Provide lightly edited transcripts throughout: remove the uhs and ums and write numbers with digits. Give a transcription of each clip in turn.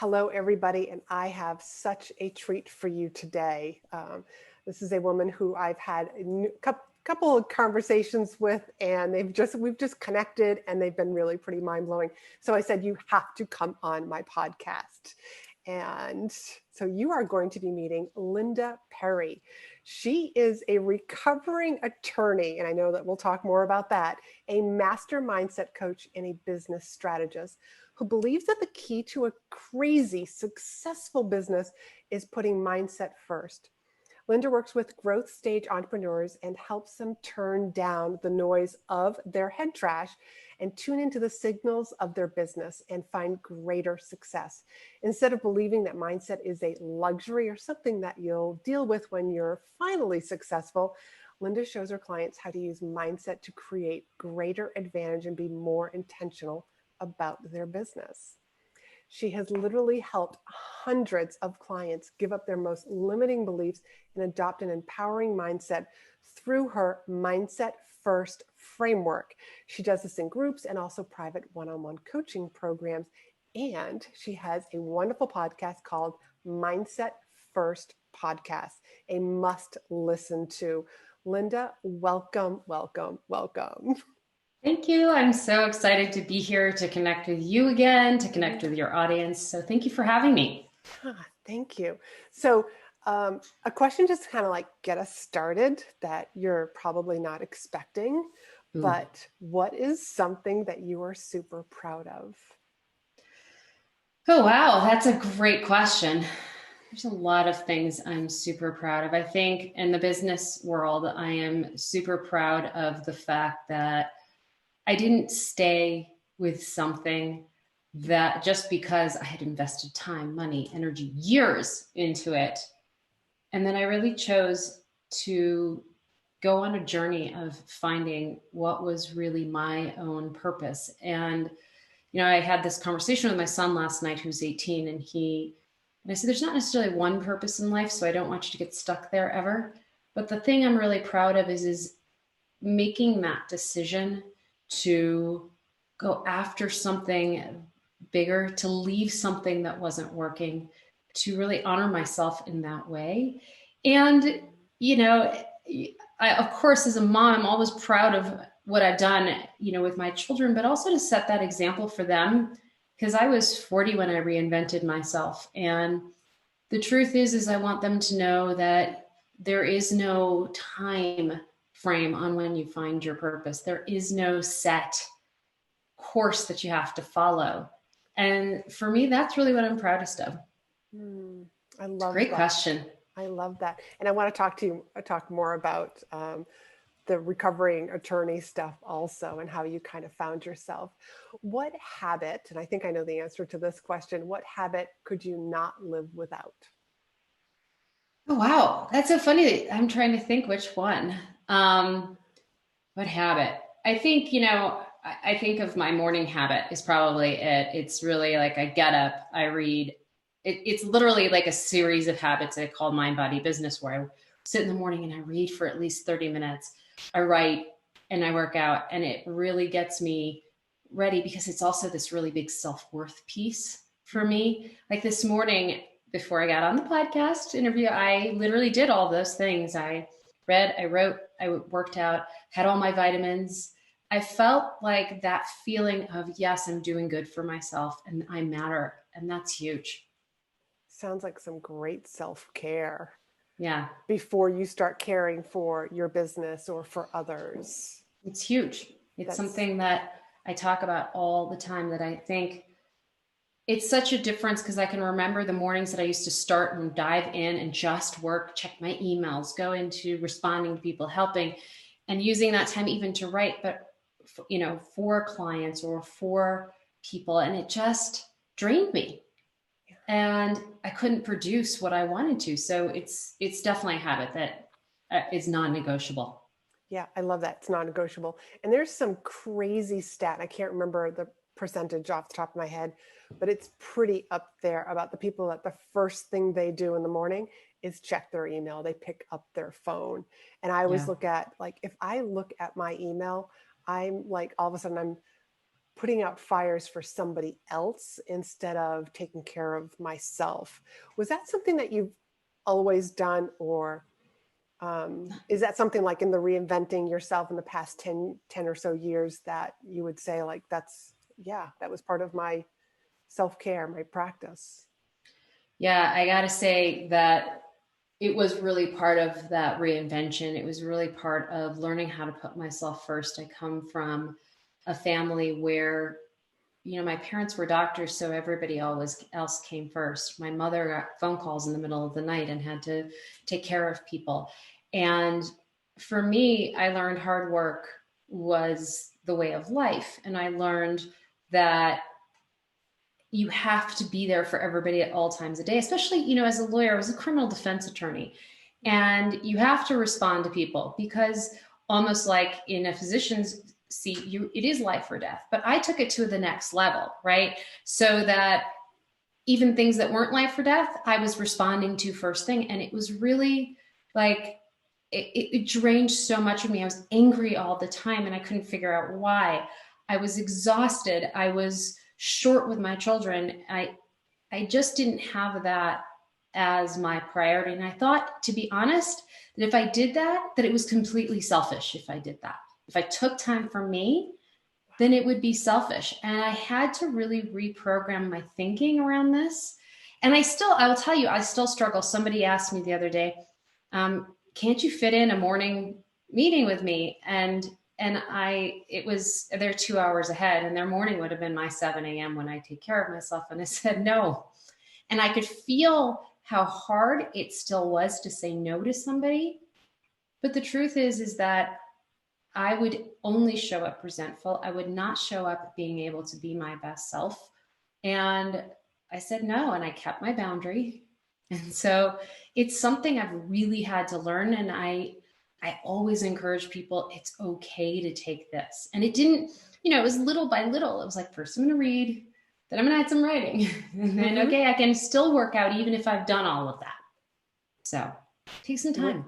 Hello, everybody, and I have such a treat for you today. This is a woman who I've had a couple of conversations with, and we've just connected, and they've been really pretty mind blowing. So I said, you have to come on my podcast. And so you are going to be meeting Linda Perry. She is a recovering attorney, and I know that we'll talk more about that, a master mindset coach and a business strategist who believes that the key to a crazy, successful business is putting mindset first. Linda works with growth stage entrepreneurs and helps them turn down the noise of their head trash and tune into the signals of their business and find greater success. Instead of believing that mindset is a luxury or something that you'll deal with when you're finally successful, Linda shows her clients how to use mindset to create greater advantage and be more intentional about their business. She has literally helped hundreds of clients give up their most limiting beliefs and adopt an empowering mindset through her Mindset First framework. She does this in groups and also private one-on-one coaching programs. And she has a wonderful podcast called Mindset First Podcast, a must listen to. Linda, welcome, welcome, welcome. Thank you. I'm so excited to be here to connect with you again, to connect with your audience. So thank you for having me. Thank you. So a question just to kind of like get us started that you're probably not expecting, but what is something that you are super proud of? Oh, wow. That's a great question. There's a lot of things I'm super proud of. I think in the business world, I am super proud of the fact that I didn't stay with something that just because I had invested time, money, energy, years into it. And then I really chose to go on a journey of finding what was really my own purpose. And, I had this conversation with my son last night, who's 18, and I said, there's not necessarily one purpose in life, so I don't want you to get stuck there ever. But the thing I'm really proud of is making that decision to go after something bigger, to leave something that wasn't working, to really honor myself in that way. And, of course, as a mom, I'm always proud of what I've done, with my children, but also to set that example for them, because I was 40 when I reinvented myself. And the truth is I want them to know that there is no time frame on when you find your purpose. There is no set course that you have to follow. And for me, that's really what I'm proudest of. I love Great that. question. I love that. And I want to talk more about the recovering attorney stuff also and how you kind of found yourself. What habit, and I think I know the answer to this question, what habit could you not live without? Oh, wow. That's so funny. I'm trying to think which one. What habit? I think, I think of my morning habit is probably it. It's really like I get up, I read. It's literally like a series of habits I call Mind, Body, Business, where I sit in the morning and I read for at least 30 minutes. I write and I work out, and it really gets me ready because it's also this really big self-worth piece for me. Like this morning, before I got on the podcast interview, I literally did all those things. I read, I wrote, I worked out, had all my vitamins. I felt like that feeling of, yes, I'm doing good for myself and I matter. And that's huge. Sounds like some great self-care. Yeah. Before you start caring for your business or for others. It's huge. It's something that I talk about all the time, that I think it's such a difference, because I can remember the mornings that I used to start and dive in and just work, check my emails, go into responding to people, helping, and using that time even to write, but for clients or for people. And it just drained me. And I couldn't produce what I wanted to. So it's definitely a habit that is non-negotiable. Yeah, I love that. It's non-negotiable. And there's some crazy stat. I can't remember the percentage off the top of my head, but it's pretty up there about the people that the first thing they do in the morning is check their email. They pick up their phone. And I always look at, like, if I look at my email, I'm like, all of a sudden putting out fires for somebody else instead of taking care of myself. Was that something that you've always done, or is that something like in the reinventing yourself in the past 10 or so years that you would say like, that's, yeah, that was part of my self-care, my practice? Yeah, I got to say that it was really part of that reinvention. It was really part of learning how to put myself first. I come from a family where, my parents were doctors, so everybody always else came first. My mother got phone calls in the middle of the night and had to take care of people. And for me, I learned hard work was the way of life. And I learned that you have to be there for everybody at all times a day, especially, as a lawyer. I was a criminal defense attorney, and you have to respond to people because almost like in a physician's seat, it is life or death. But I took it to the next level, right? So that even things that weren't life or death, I was responding to first thing. And it was really like, it drained so much of me. I was angry all the time and I couldn't figure out why. I was exhausted. I was short with my children. I just didn't have that as my priority. And I thought, to be honest, that if I did that, that it was completely selfish if I did that. If I took time for me, then it would be selfish. And I had to really reprogram my thinking around this. And I will tell you, I still struggle. Somebody asked me the other day, can't you fit in a morning meeting with me? And they're 2 hours ahead, and their morning would have been my 7 a.m. when I take care of myself. And I said no. And I could feel how hard it still was to say no to somebody. But the truth is that I would only show up resentful. I would not show up being able to be my best self. And I said no, and I kept my boundary. And so it's something I've really had to learn. And I always encourage people, it's okay to take this. And it didn't, it was little by little. It was like, first I'm going to read, then I'm going to add some writing. And then, okay, I can still work out even if I've done all of that. So take some time.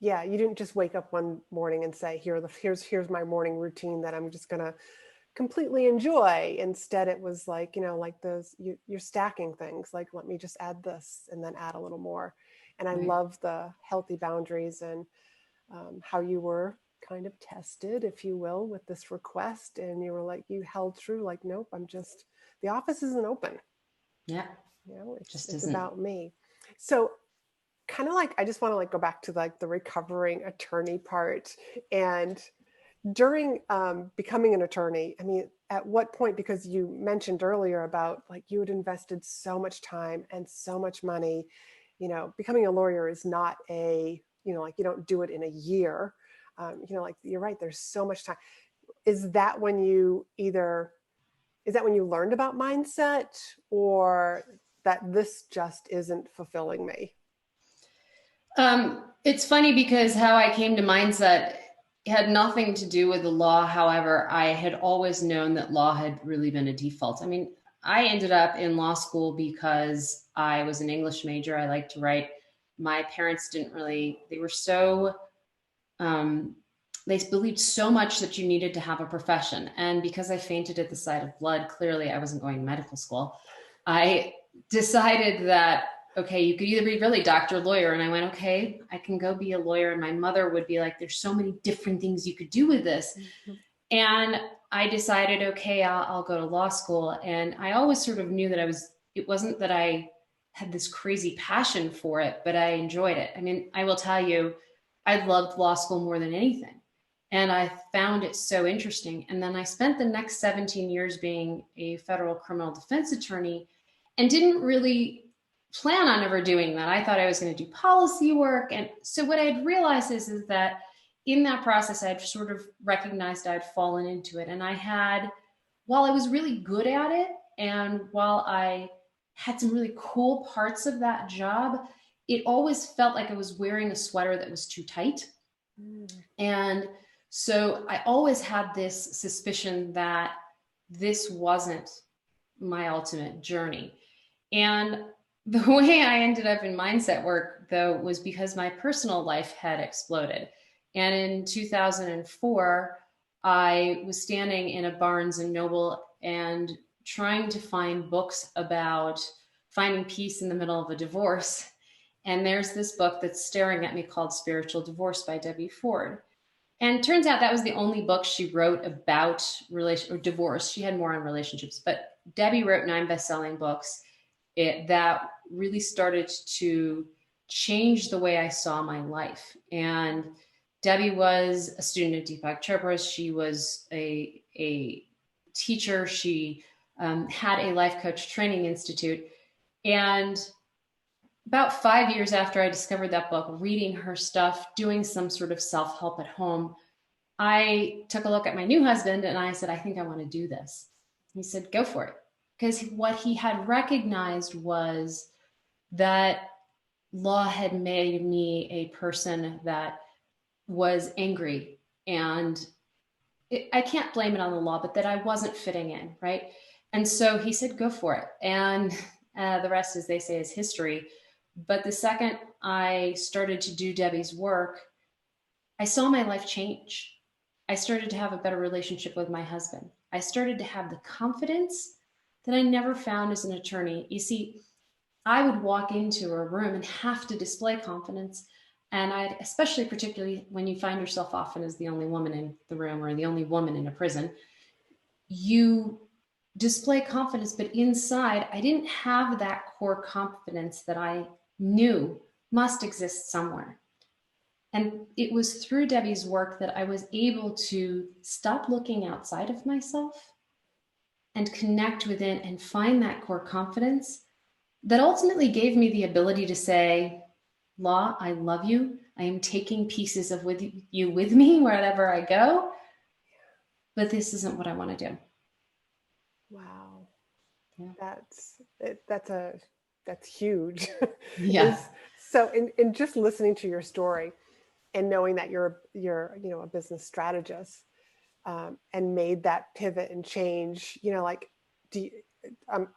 Yeah, you didn't just wake up one morning and say, here's my morning routine that I'm just going to completely enjoy. Instead, it was like, like you're stacking things, like, let me just add this and then add a little more. And I love the healthy boundaries and how you were kind of tested, if you will, with this request. And you were like, you held true, like, nope, the office isn't open. Yeah. It's about me. So kind of like, I just want to like go back to like the recovering attorney part. And during becoming an attorney, I mean, at what point, because you mentioned earlier about like you had invested so much time and so much money, becoming a lawyer is not like you don't do it in a year. Like you're right, there's so much time. Is that when you learned about mindset, or that this just isn't fulfilling me? It's funny because how I came to mindset had nothing to do with the law. However, I had always known that law had really been a default. I mean, I ended up in law school because I was an English major. I liked to write. My parents they were so, they believed so much that you needed to have a profession. And because I fainted at the sight of blood, clearly I wasn't going to medical school. I decided that, okay, you could either be really doctor, lawyer. And I went, okay, I can go be a lawyer. And my mother would be like, there's so many different things you could do with this. Mm-hmm. And I decided, okay, I'll go to law school. And I always sort of knew that it wasn't that I had this crazy passion for it, but I enjoyed it. I mean, I will tell you, I loved law school more than anything. And I found it so interesting. And then I spent the next 17 years being a federal criminal defense attorney and didn't really plan on ever doing that. I thought I was going to do policy work. And so what I had realized is that in that process, I'd sort of recognized I'd fallen into it. And while I was really good at it, and while I had some really cool parts of that job, it always felt like I was wearing a sweater that was too tight. And so I always had this suspicion that this wasn't my ultimate journey. And the way I ended up in mindset work, though, was because my personal life had exploded. And in 2004, I was standing in a Barnes and Noble and trying to find books about finding peace in the middle of a divorce. And there's this book that's staring at me called Spiritual Divorce by Debbie Ford. And it turns out that was the only book she wrote about relation or divorce. She had more on relationships, but Debbie wrote 9 best-selling books that really started to change the way I saw my life. And Debbie was a student of Deepak Chopra's. She was a teacher. She had a life coach training institute. And about 5 years after I discovered that book, reading her stuff, doing some sort of self-help at home, I took a look at my new husband and I said, I think I want to do this. He said, go for it. Because what he had recognized was that law had made me a person that was angry. And I can't blame it on the law, but that I wasn't fitting in, right? And so he said, go for it. And the rest, as they say, is history. But the second I started to do Debbie's work, I saw my life change. I started to have a better relationship with my husband. I started to have the confidence that I never found as an attorney. You see, I would walk into a room and have to display confidence. And especially particularly when you find yourself often as the only woman in the room or the only woman in a prison, you display confidence, but inside I didn't have that core confidence that I knew must exist somewhere. And it was through Debbie's work that I was able to stop looking outside of myself and connect within and find that core confidence that ultimately gave me the ability to say, Law, I love you. I am taking pieces of you with me wherever I go, but this isn't what I want to do. Wow. Yeah. That's huge. Yeah. So in just listening to your story and knowing that you're a business strategist, and made that pivot and change, like,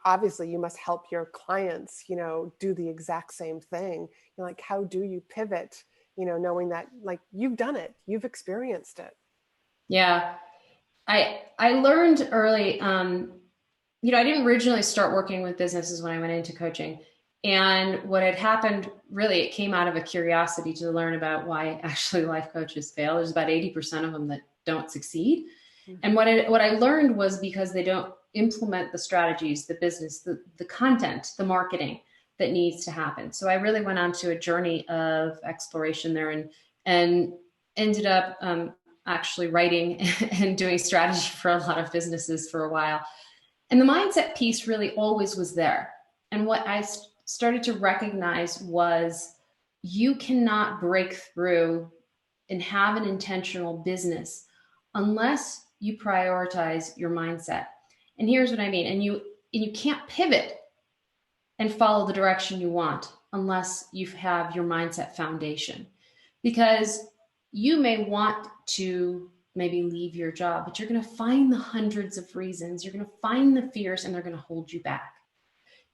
obviously you must help your clients, do the exact same thing. Like, how do you pivot, knowing that, like, you've done it, you've experienced it. Yeah. I learned early, I didn't originally start working with businesses when I went into coaching. And what had happened, really, it came out of a curiosity to learn about why actually life coaches fail. There's about 80% of them that don't succeed. Mm-hmm. And what I learned was because they don't implement the strategies, the business, the content, the marketing that needs to happen. So I really went on to a journey of exploration there and ended up actually writing and doing strategy for a lot of businesses for a while. And the mindset piece really always was there. And what I started to recognize was you cannot break through and have an intentional business unless you prioritize your mindset. And here's what I mean. And you can't pivot and follow the direction you want unless you have your mindset foundation. Because you may want to maybe leave your job, but you're going to find the hundreds of reasons. You're going to find the fears, and they're going to hold you back.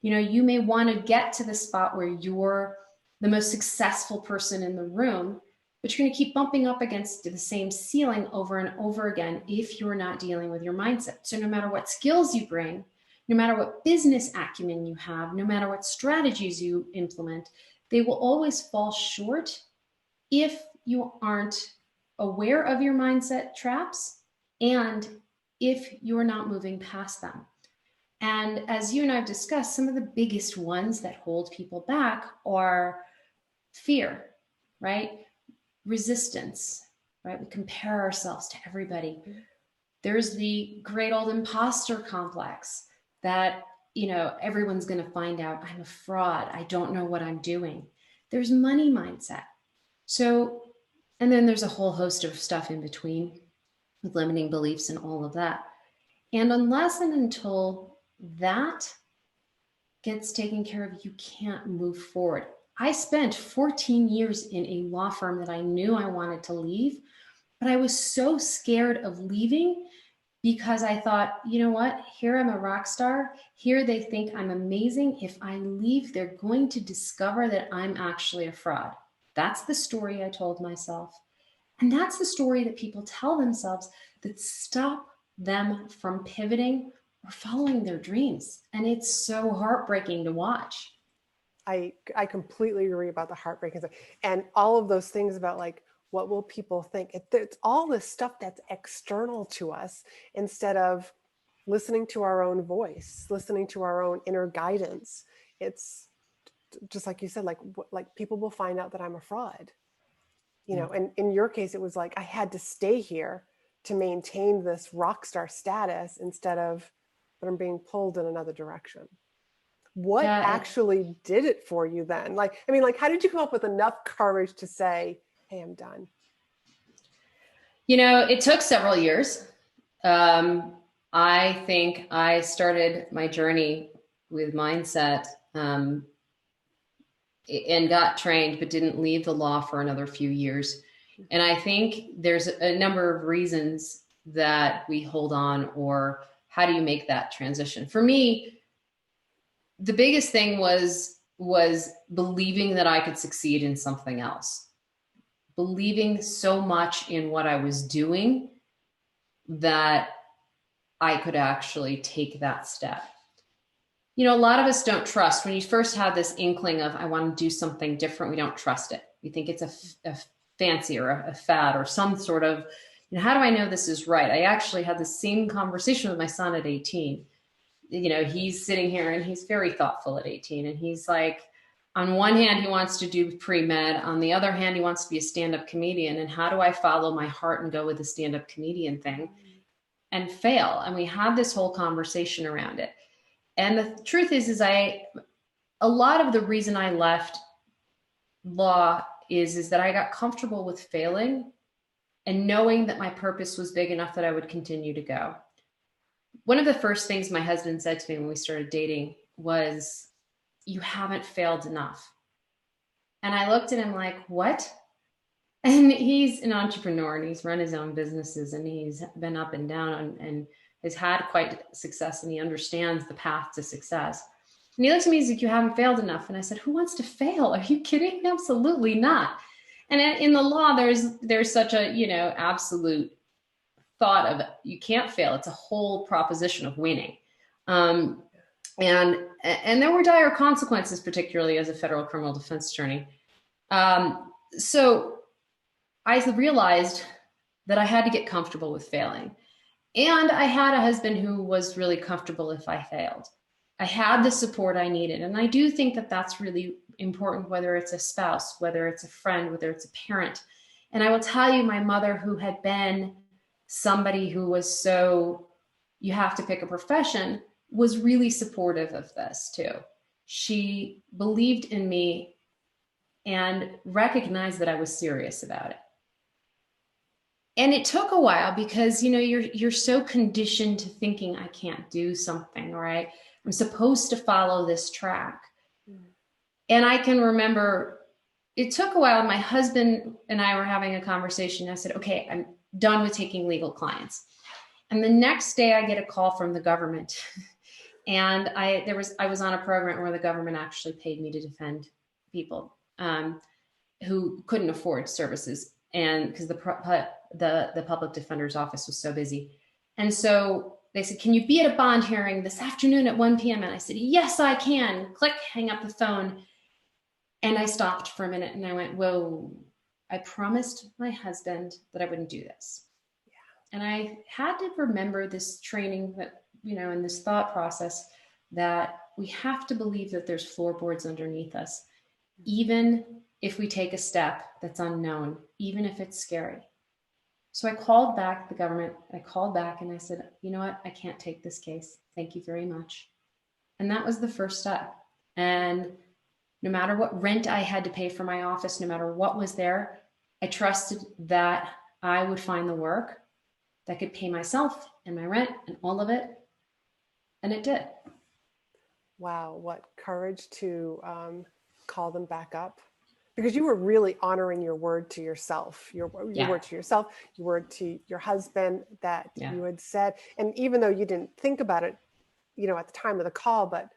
You may want to get to the spot where you're the most successful person in the room, but you're going to keep bumping up against the same ceiling over and over again if you're not dealing with your mindset. So no matter what skills you bring, no matter what business acumen you have, no matter what strategies you implement, they will always fall short if you aren't aware of your mindset traps and if you're not moving past them. And as you and I have discussed, some of the biggest ones that hold people back are fear, right? Resistance, right? We compare ourselves to everybody. There's the great old imposter complex that, everyone's going to find out I'm a fraud. I don't know what I'm doing. There's money mindset. So, and then there's a whole host of stuff in between with limiting beliefs and all of that. And unless and until that gets taken care of, you can't move forward. I spent 14 years in a law firm that I knew I wanted to leave, but I was so scared of leaving because I thought, you know what? Here I'm a rock star. Here they think I'm amazing. If I leave, they're going to discover that I'm actually a fraud. That's the story I told myself. And that's the story that people tell themselves that stop them from pivoting or following their dreams. And it's so heartbreaking to watch. I completely agree about the heartbreaking stuff and all of those things about like, what will people think? It's all this stuff that's external to us instead of listening to our own voice, listening to our own inner guidance. It's just like you said, like people will find out that I'm a fraud, you know, and in your case, it was like, I had to stay here to maintain this rock star status instead of, but I'm being pulled in another direction. What Yeah, actually did it for you then? Like, I mean, like, how did you come up with enough courage to say, hey, I'm done? it took several years. I think I started my journey with mindset and got trained, but didn't leave the law for another few years. And I think there's a number of reasons that we hold on, or how do you make that transition? For me, the biggest thing was believing that I could succeed in something else, believing so much in what I was doing that I could actually take that step. A lot of us don't trust. When you first have this inkling of, I want to do something different, we don't trust it. We think it's a fancy or a fad or some sort of, how do I know this is right? I actually had the same conversation with my son at 18. He's sitting here and he's very thoughtful at 18. And he's like, on one hand, he wants to do pre-med. On the other hand, he wants to be a stand-up comedian. And how do I follow my heart and go with the stand-up comedian thing and fail? And we had this whole conversation around it. And the truth is a lot of the reason I left law is that I got comfortable with failing and knowing that my purpose was big enough that I would continue to go. One of the first things my husband said to me when we started dating was, you haven't failed enough. And I looked at him like, what? And he's an entrepreneur and he's run his own businesses and he's been up and down and has had quite success, and he understands the path to success. And he looked at me, he's like, you haven't failed enough. And I said, who wants to fail? Are you kidding? Absolutely not. And in the law, there's such a, absolute thought of, you can't fail. It's a whole proposition of winning. And there were dire consequences, particularly as a federal criminal defense attorney. So I realized that I had to get comfortable with failing. And I had a husband who was really comfortable if I failed. I had the support I needed. And I do think that that's really important, whether it's a spouse, whether it's a friend, whether it's a parent. And I will tell you, my mother, who had been somebody who was so, you have to pick a profession, was really supportive of this too. She believed in me and recognized that I was serious about it. And it took a while because, you're so conditioned to thinking, I can't do something, right? I'm supposed to follow this track. And I can remember it took a while. My husband and I were having a conversation. I said, okay, I'm done with taking legal clients. And the next day I get a call from the government. And I was on a program where the government actually paid me to defend people who couldn't afford services. And because the public defender's office was so busy. And so they said, can you be at a bond hearing this afternoon at 1 p.m.? And I said, yes, I can. Click, hang up the phone. And I stopped for a minute and I went, whoa, I promised my husband that I wouldn't do this. Yeah. And I had to remember this training that, and this thought process that we have to believe that there's floorboards underneath us, even if we take a step that's unknown, even if it's scary. So I called back the government. I called back and I said, you know what? I can't take this case. Thank you very much. And that was the first step. And no matter what rent I had to pay for my office, no matter what was there, I trusted that I would find the work that could pay myself and my rent and all of it. And it did. Wow, what courage to call them back up. Because you were really honoring your word to yourself, your word to yourself, your word to your husband that you had said. And even though you didn't think about it, at the time of the call, but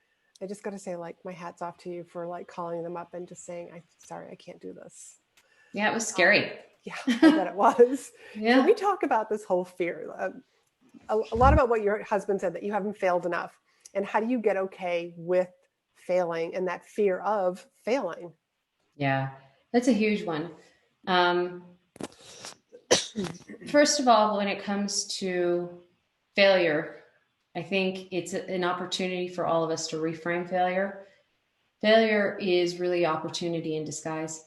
I just got to say, like, my hat's off to you for like calling them up and just saying, I'm sorry, I can't do this. Yeah, it was scary. Yeah, I bet it was. Can Yeah. we talk about this whole fear? A lot about what your husband said, that you haven't failed enough. And how do you get okay with failing and that fear of failing? Yeah. That's a huge one. Um, First of all, when it comes to failure, I think it's an opportunity for all of us to reframe failure. Failure is really opportunity in disguise.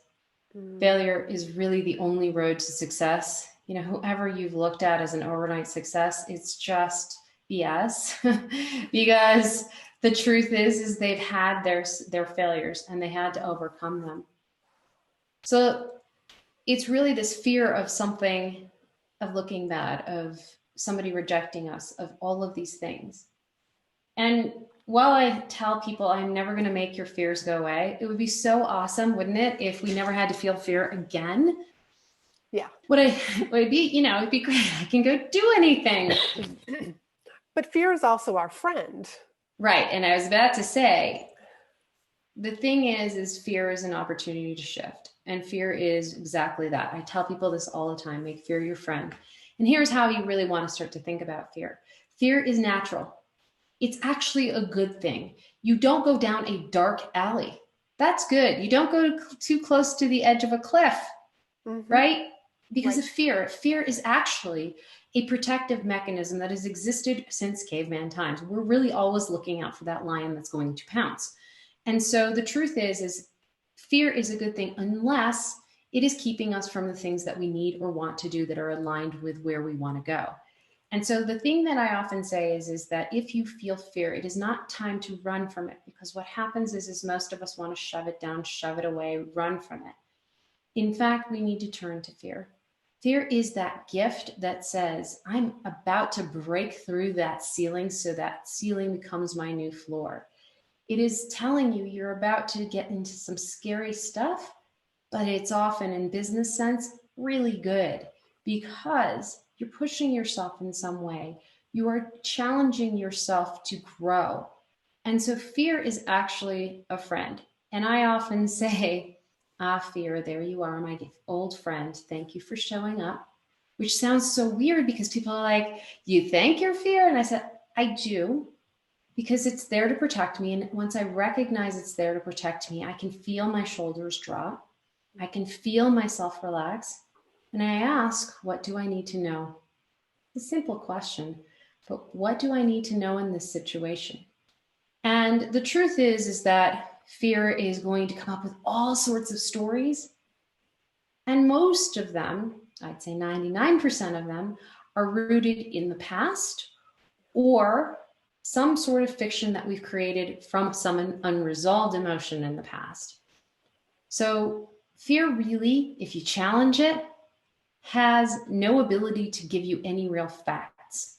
Mm, Failure is really the only road to success. You know, whoever you've looked at as an overnight success, it's just BS. Because the truth is they've had their failures and they had to overcome them. So it's really this fear of something, of looking bad, of somebody rejecting us, of all of these things. And while I tell people I'm never going to make your fears go away, it would be so awesome, wouldn't it, if we never had to feel fear again? yeah. Would be, you know, it'd be great. I can go do anything. But fear is also our friend. Right. And I was about to say, the thing is fear is an opportunity to shift. And fear is exactly that. I tell people this all the time: make fear your friend. And here's how you really want to start to think about fear. Fear is natural. It's actually a good thing. You don't go down a dark alley. That's good. You don't go too close to the edge of a cliff, Mm-hmm. right? Because Right. of fear. Fear is actually a protective mechanism that has existed since caveman times. We're really always looking out for that lion that's going to pounce. And so the truth is fear is a good thing unless it is keeping us from the things that we need or want to do that are aligned with where we want to go. And so the thing that I often say is that if you feel fear, it is not time to run from it, because what happens is most of us want to shove it down, shove it away, run from it. In fact, we need to turn to fear. Fear is that gift that says, I'm about to break through that ceiling so that ceiling becomes my new floor. It is telling you you're about to get into some scary stuff, but it's often, in business sense, really good, because you're pushing yourself in some way. You are challenging yourself to grow. And so fear is actually a friend. And I often say, ah, fear, there you are, my old friend. Thank you for showing up. Which sounds so weird because people are like, you thank your fear? And I said, I do, because it's there to protect me. And once I recognize it's there to protect me, I can feel my shoulders drop. I can feel myself relax. And I ask, what do I need to know? It's a simple question, but what do I need to know in this situation? And the truth is that fear is going to come up with all sorts of stories. And most of them, I'd say 99% of them, are rooted in the past or some sort of fiction that we've created from some unresolved emotion in the past. So fear really, if you challenge it, has no ability to give you any real facts.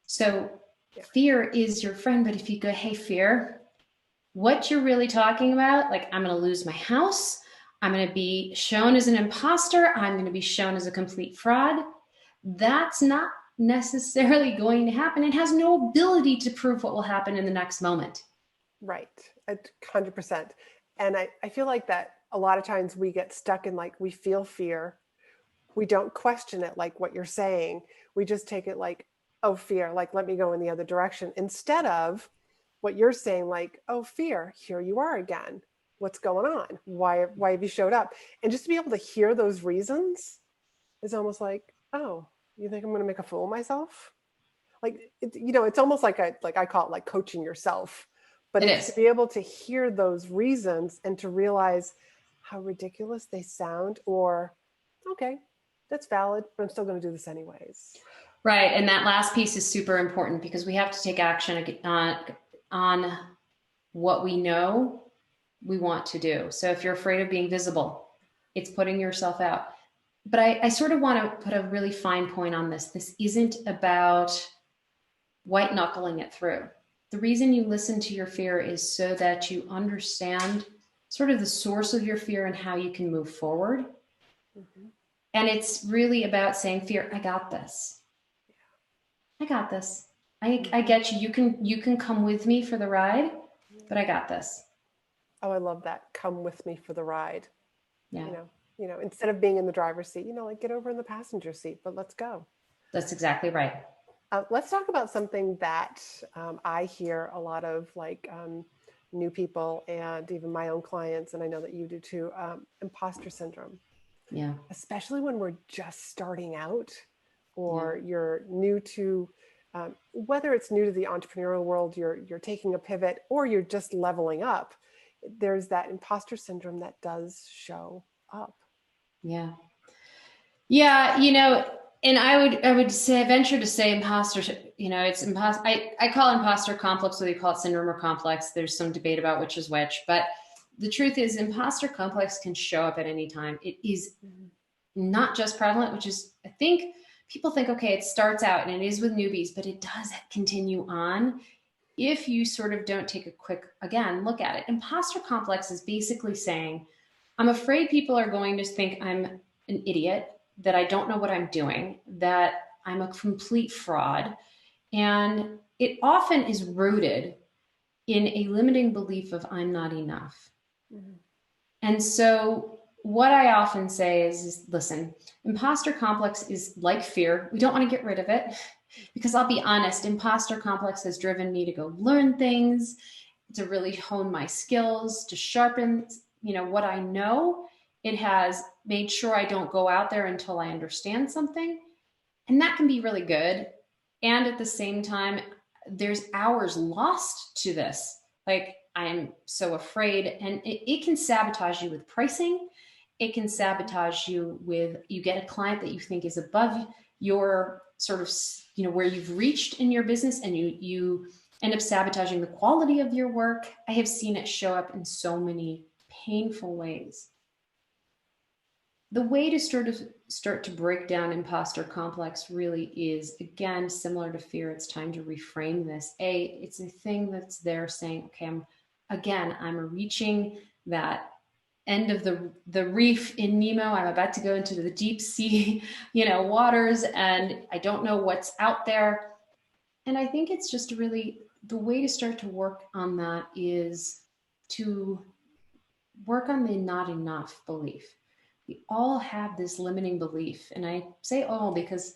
So Yeah. fear is your friend, but if you go, hey, fear, what you're really talking about, like, I'm going to lose my house, I'm going to be shown as an imposter, I'm going to be shown as a complete fraud, that's not necessarily going to happen. It has no ability to prove what will happen in the next moment. Right. 100%. And I feel like that a lot of times we get stuck in, like, we feel fear. We don't question it, like what you're saying. We just take it like, oh, fear, like, let me go in the other direction, instead of what you're saying, like, oh, fear, here you are again. What's going on? Why have you showed up? And just to be able to hear those reasons is almost like, oh, you think I'm going to make a fool of myself? Like, it's almost like I call it like coaching yourself, but It it's to is. be able to hear those reasons and to realize how ridiculous they sound, or, okay, that's valid, but I'm still going to do this anyways. Right. And that last piece is super important, because we have to take action on what we know we want to do. So if you're afraid of being visible, it's putting yourself out. But I sort of want to put a really fine point on this. This isn't about white knuckling it through. The reason you listen to your fear is so that you understand sort of the source of your fear and how you can move forward. Mm-hmm. And it's really about saying, fear, I got this. I got this. I Mm-hmm. get you. You can come with me for the ride, but I got this. Oh, I love that. Come with me for the ride. Yeah. instead of being in the driver's seat, like get over in the passenger seat, but let's go. That's exactly right. Let's talk about something that I hear a lot of, like new people and even my own clients, and I know that you do too, imposter syndrome. Yeah. Especially when we're just starting out, Yeah. or you're new to, whether it's new to the entrepreneurial world, you're taking a pivot, or you're just leveling up. There's that imposter syndrome that does show up. Yeah. Yeah. And I would say, venture to say imposter, it's I call it imposter complex, whether you call it syndrome or complex. There's some debate about which is which, but the truth is imposter complex can show up at any time. It is not just prevalent, which is, I think people think, okay, it starts out and it is with newbies, but it does continue on if you sort of don't take a quick, again, look at it. Imposter complex is basically saying, I'm afraid people are going to think I'm an idiot, that I don't know what I'm doing, that I'm a complete fraud. And it often is rooted in a limiting belief of I'm not enough. Mm-hmm. And so what I often say is, listen, imposter complex is like fear. We don't want to get rid of it, because I'll be honest, imposter complex has driven me to go learn things, to really hone my skills, to sharpen, what I know. It has made sure I don't go out there until I understand something. And that can be really good. And at the same time, there's hours lost to this. Like, I'm so afraid, and it can sabotage you with pricing. It can sabotage you with, you get a client that you think is above your sort of, where you've reached in your business, and you end up sabotaging the quality of your work. I have seen it show up in so many painful ways. The way to start to break down imposter complex really is, again, similar to fear. It's time to reframe this. It's a thing that's there saying, okay, I'm reaching that end of the reef in Nemo. I'm about to go into the deep sea, waters, and I don't know what's out there. And I think it's just really, the way to start to work on that is to work on the not enough belief. We all have this limiting belief. And I say all because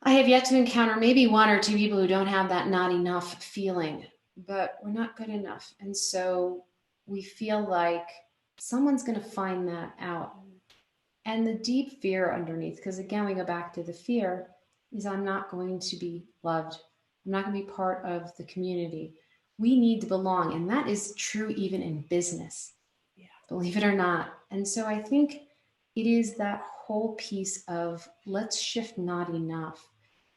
I have yet to encounter maybe one or two people who don't have that not enough feeling, but we're not good enough. And so we feel like someone's going to find that out. And the deep fear underneath, because again, we go back to the fear, is I'm not going to be loved. I'm not going to be part of the community. We need to belong. And that is true even in business, believe it or not. And so I think it is that whole piece of, let's shift not enough.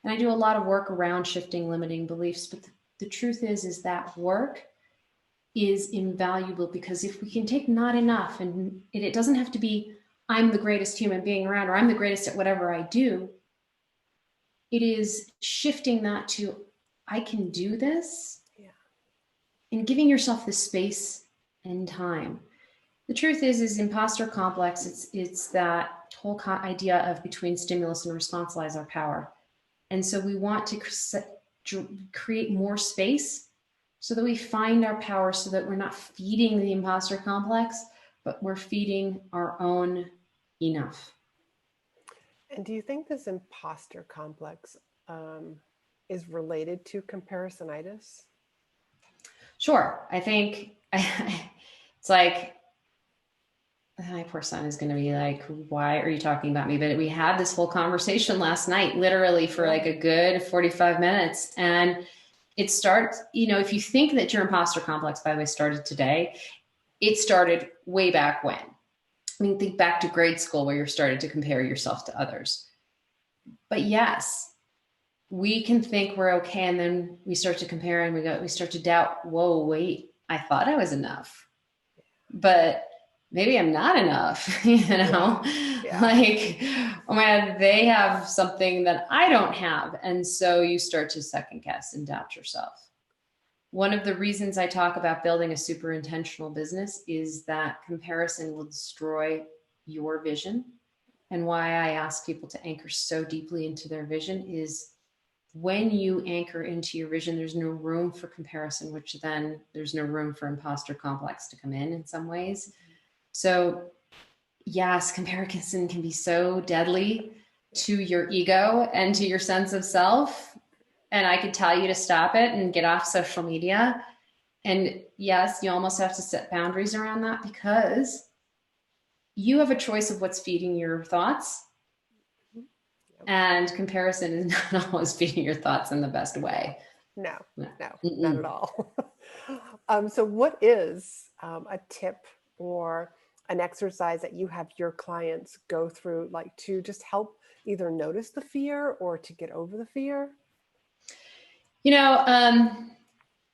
And I do a lot of work around shifting limiting beliefs, but the truth is that work is invaluable, because if we can take not enough, and it doesn't have to be, I'm the greatest human being around, or I'm the greatest at whatever I do. It is shifting that to, I can do this, and giving yourself the space and time. The truth is imposter complex. It's that whole idea of between stimulus and response lies our power. And so we want to create more space so that we find our power, so that we're not feeding the imposter complex, but we're feeding our own enough. And do you think this imposter complex is related to comparisonitis? Sure. I think it's like, my poor son is going to be like, why are you talking about me? But we had this whole conversation last night, literally for like a good 45 minutes. And it starts, if you think that your imposter complex, by the way, started today, it started way back when. I mean, think back to grade school, where you're starting to compare yourself to others. But yes, we can think we're okay. And then we start to compare, and we start to doubt, whoa, wait, I thought I was enough, but maybe I'm not enough, like, oh man, they have something that I don't have. And so you start to second guess and doubt yourself. One of the reasons I talk about building a super intentional business is that comparison will destroy your vision. And why I ask people to anchor so deeply into their vision is, when you anchor into your vision, there's no room for comparison, which then there's no room for imposter complex to come in some ways. So Yes, comparison can be so deadly to your ego and to your sense of self. And I could tell you to stop it and get off social media. And yes, you almost have to set boundaries around that because you have a choice of what's feeding your thoughts. Yep. And comparison is not always feeding your thoughts in the best way. No, No. not at all. So what is a tip or an exercise that you have your clients go through, like to just help either notice the fear or to get over the fear? You know,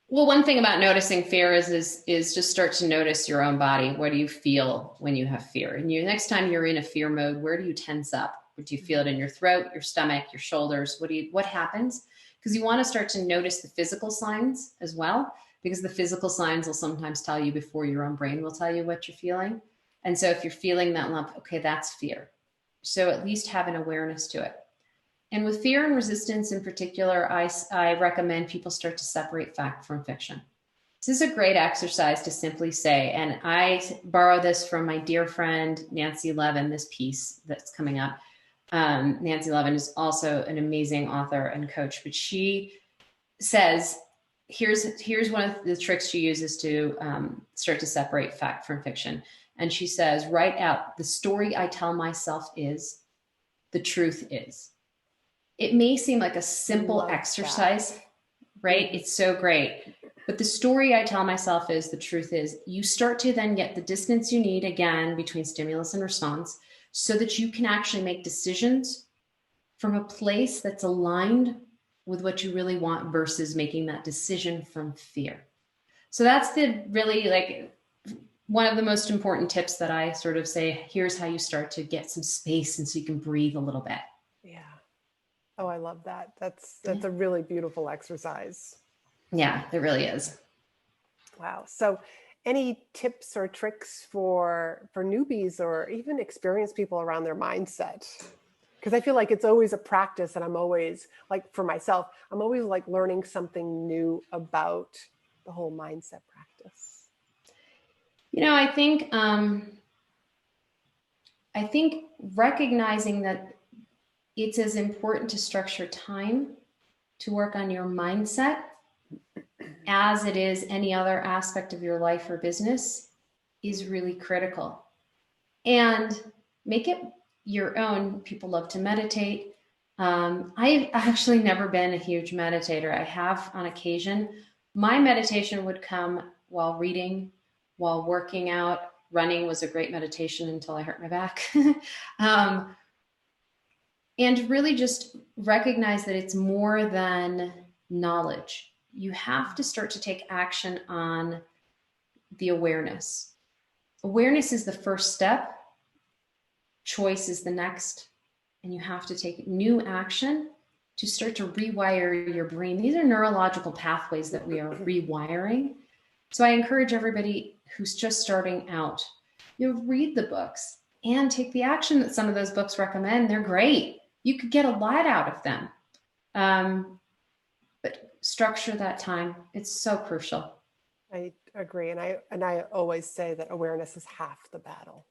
well, one thing about noticing fear is just start to notice your own body. What do you feel when you have fear? And next time you're in a fear mode, where do you tense up? Do you feel it in your throat, your stomach, your shoulders? What happens? Because you want to start to notice the physical signs as well, because the physical signs will sometimes tell you before your own brain will tell you what you're feeling. And so if you're feeling that lump, okay, that's fear. So at least have an awareness to it. And with fear and resistance in particular, I recommend people start to separate fact from fiction. This is a great exercise to simply say, and I borrow this from my dear friend, Nancy Levin, this piece that's coming up. Nancy Levin is also an amazing author and coach, but she says, here's one of the tricks she uses to start to separate fact from fiction. And she says, write out, the story I tell myself is, the truth is. It may seem like a simple exercise, right? It's so great. But the story I tell myself is, the truth is, you start to then get the distance you need again between stimulus and response so that you can actually make decisions from a place that's aligned with what you really want versus making that decision from fear. So that's the really like one of the most important tips that I sort of say, here's how you start to get some space and so you can breathe a little bit. Yeah. Oh, I love that. That's a really beautiful exercise. Yeah, it really is. Wow. So any tips or tricks for newbies or even experienced people around their mindset? Because I feel like it's always a practice, and I'm always like, for myself, I'm always like learning something new about the whole mindset practice. You know, I think recognizing that it's as important to structure time to work on your mindset as it is any other aspect of your life or business is really critical. And make it your own. People love to meditate. I've actually never been a huge meditator. I have on occasion. My meditation would come while reading, while working out. Running was a great meditation until I hurt my back. And really just recognize that it's more than knowledge. You have to start to take action on the awareness. Awareness is the first step. Choice is the next. And you have to take new action to start to rewire your brain. These are neurological pathways that we are rewiring. So I encourage everybody who's just starting out, read the books and take the action that some of those books recommend. They're great. You could get a lot out of them. But structure that time. It's so crucial. I agree. And I always say that awareness is half the battle.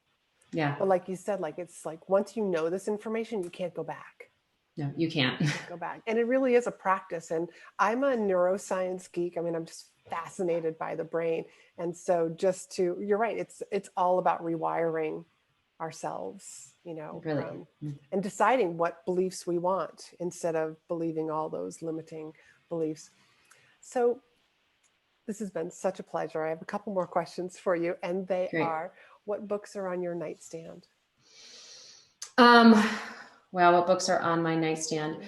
Yeah. But like you said, like it's like once you know this information, you can't go back. No, you can't. Go back. And it really is a practice. And I'm a neuroscience geek. I mean, I'm just fascinated by the brain. And so you're right, it's all about rewiring ourselves, Really. and deciding what beliefs we want instead of believing all those limiting beliefs. So this has been such a pleasure. I have a couple more questions for you, and they Great. are, what books are on your nightstand? Well, what books are on my nightstand?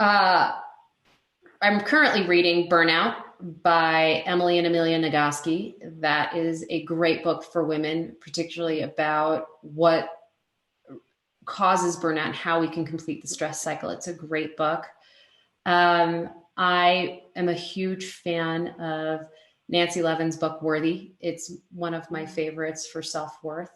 I'm currently reading Burnout by Emily and Amelia Nagoski. That is a great book for women, particularly about what causes burnout and how we can complete the stress cycle. It's a great book. I am a huge fan of Nancy Levin's book, Worthy. It's one of my favorites for self-worth.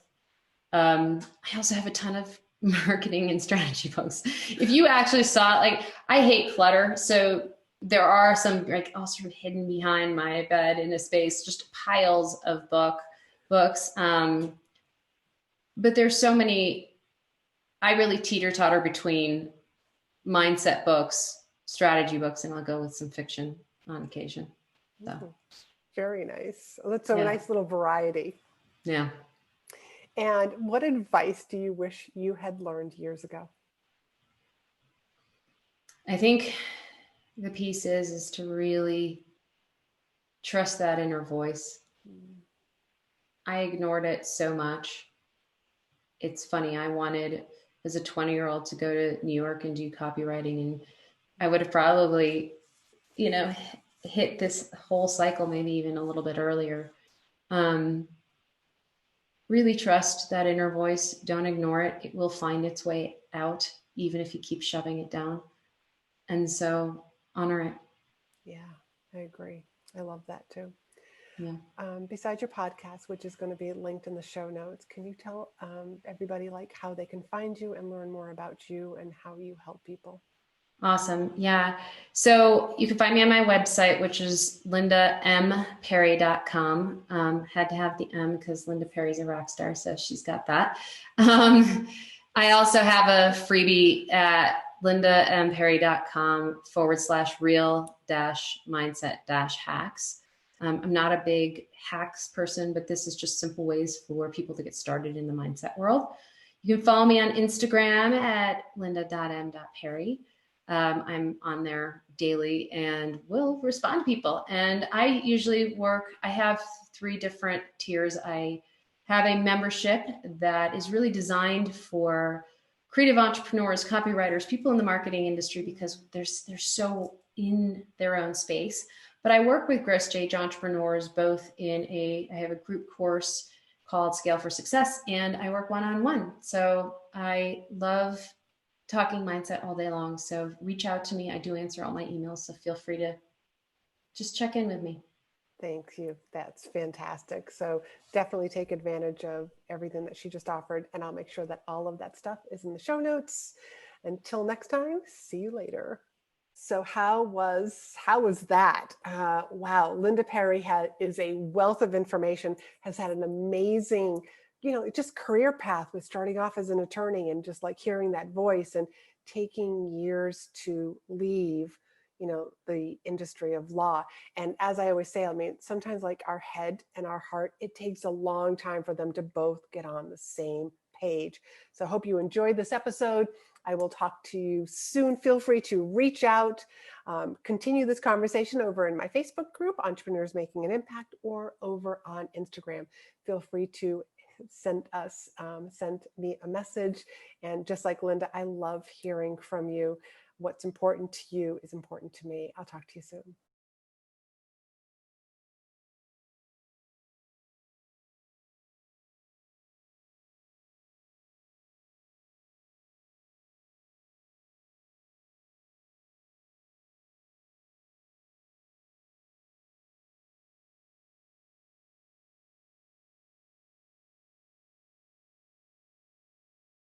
I also have a ton of marketing and strategy books. If you actually saw, I hate clutter. So there are some all sort of hidden behind my bed in a space, just piles of books. but there's so many, I really teeter-totter between mindset books, strategy books, and I'll go with some fiction on occasion. So, Very nice. That's a yeah. nice little variety. Yeah. And what advice do you wish you had learned years ago? I think the piece is to really trust that inner voice. I ignored it so much. It's funny. I wanted, as a 20-year-old, to go to New York and do copywriting, and I would have probably, hit this whole cycle maybe even a little bit earlier. Really trust that inner voice. Don't ignore it. It will find its way out, even if you keep shoving it down. And so honor it. Yeah, I agree. I love that too. Yeah. Besides your podcast, which is going to be linked in the show notes, can you tell everybody like how they can find you and learn more about you and how you help people? Awesome. Yeah. So you can find me on my website, which is lindamperry.com. Had to have the M because Linda Perry's a rock star, so she's got that. I also have a freebie at lindamperry.com/real-mindset-hacks. I'm not a big hacks person, but this is just simple ways for people to get started in the mindset world. You can follow me on Instagram at linda.m.perry. I'm on there daily and will respond to people. And I usually I have 3 different tiers. I have a membership that is really designed for creative entrepreneurs, copywriters, people in the marketing industry, because they're so in their own space. But I work with growth stage entrepreneurs both I have a group course called Scale for Success, and I work one-on-one. So I love talking mindset all day long. So reach out to me. I do answer all my emails. So feel free to just check in with me. Thank you. That's fantastic. So definitely take advantage of everything that she just offered. And I'll make sure that all of that stuff is in the show notes. Until next time, see you later. So how was that? Wow, Linda Perry is a wealth of information, has had an amazing, just career path with starting off as an attorney and just like hearing that voice and taking years to leave, the industry of law. And as I always say, I mean, sometimes like our head and our heart, it takes a long time for them to both get on the same page. So I hope you enjoyed this episode. I will talk to you soon. Feel free to reach out, continue this conversation over in my Facebook group, Entrepreneurs Making an Impact, or over on Instagram. Feel free to send me a message. And just like Linda, I love hearing from you. What's important to you is important to me. I'll talk to you soon.